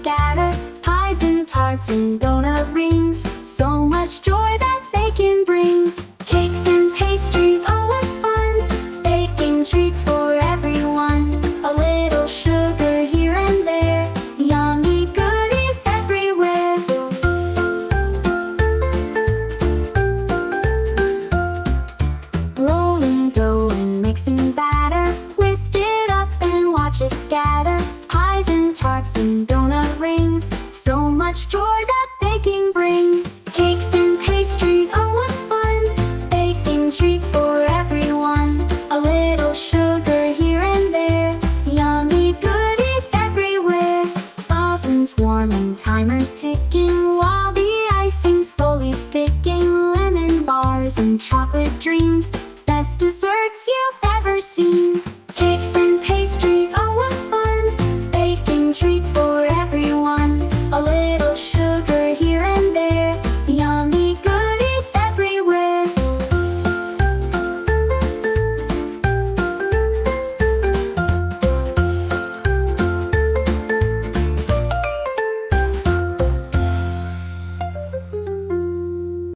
scatter. Pies and tarts and donut rings, so much joy that baking brings. Cakes and pastries, all are fun, baking treats for everyone. A little sugar here and there, yummy goodies everywhere. Rolling dough and mixing batter, whisk it up and watch it scatter. Pies and tarts and donut rings, so much joy that